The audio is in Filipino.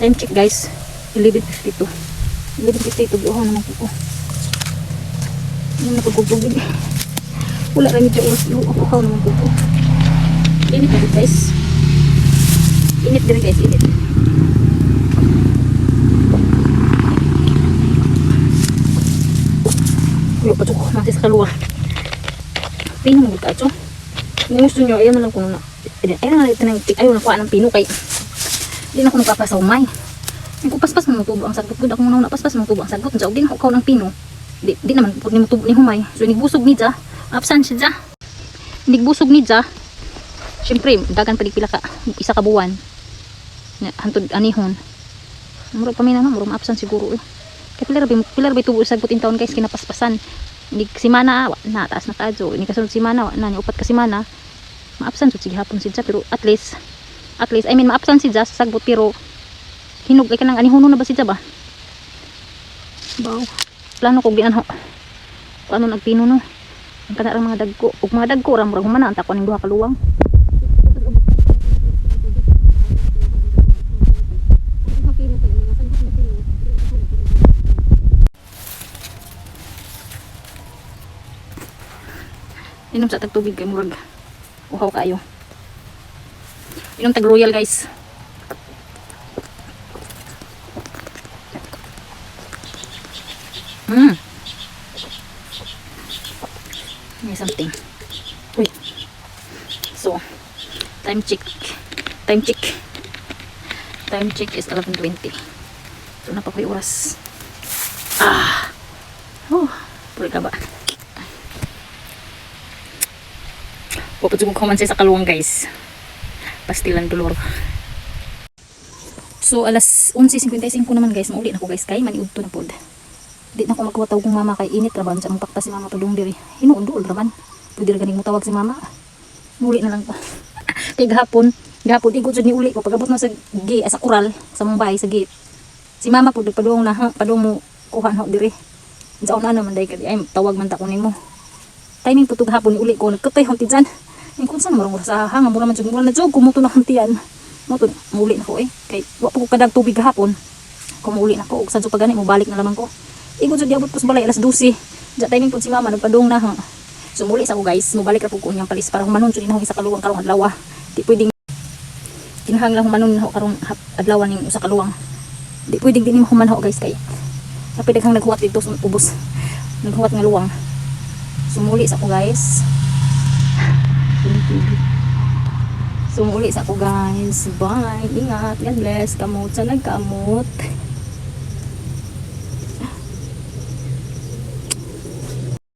Time check guys. 11:52. 11:52. Buhaw naman po ko. Ano na pagkugugig. Wala rin medyo oras. Buhaw naman po ko. Init na guys. Init din guys. Init. Yung pa ko. Matis kaluwa. Pino mo tayo. Kung gusto nyo, ayaw na lang kung na. Ayaw na lang ayaw na kuha ng pino kay hindi na ako nagpapasawmay. Kung paspas mo tubo ang sagot ko, ako muna paspas mo tubo ang sagot. Diyan, din ako ng pino. Di naman, pag ni mo tubo ni humay. So, nigbusog ni dya. Absent siya dya. Nigbusog ni dya. Siyempre, dagan paligpila ka. Isa ka buwan. Hantod anihon. Mura pa may naman, mura ma-absent siguro eh. Kaya pilar ba tubo sagot in taon guys, kinapaspasan. Hindi si mana, na taas na kadyo. Hindi kasunod si mana, na upat ka si mana. Ma-absent so sige hapon siya, pero at least I mean ma-absent siya sa sagbot pero hinog ay kanang anihuno na ba siya ba? Baw. Plano ko ginan ho. Paano nagpino no? Ang kana mga dagko, ug mga dagko ra murag humana anta ko ning duha ka luwang. Inom sa tag tubig kay murag uhaw kayo. Inom tag royal guys. May something. Uy. So, time check. Time check is 11:20. So, napakoy oras. Pwede ka ba? Pupot yung comment sa kaluwang guys. Pastilan dolor. So, alas 11:55 naman guys. Mauli na ko guys kay maniudto na pod. Di na ko magkuwataw kung mama kay init raban sa pakta si mama padung diri. Hinuundol raban. Pwede ra ganing mo tawag si mama. Muli na lang ko. Kay gahapon igod jud ni uli ko pagabot na sa sa kural sa Mumbai sa gate. Si mama pud padung na padung mo kuha na diri. Sa una naman day kadi ay tawag man ta ko nimo. Timing putug hapon ni uli ko nagkatay hunti dyan. Yung kung saan marong sa hanga mura man jud mura na jog kumuto na huntian. Muto muli na ko kay wa pa ko kadag tubig gahapon. Kumuli na ko ug sadto pagani mo balik na lamang ko. Igod jud diabot ko sa balay alas 12. Diya timing pud si mama nagpadung na ha. So muli sa ko guys, mobalik ra pud ko unyang palis para humanon jud inahong isa kaluwang karong adlaw. Di pwedeng kinahang lang humanon ho karong adlaw ning usa kaluwang. Di pwedeng dinhi humanho guys kay kapag daghang naghuwat dito sa ubos. Naghuwat nga luwang. So muli sa ko guys. So muli sa ko guys. Bye. Ingat. God bless. Kamot sa nagkamot.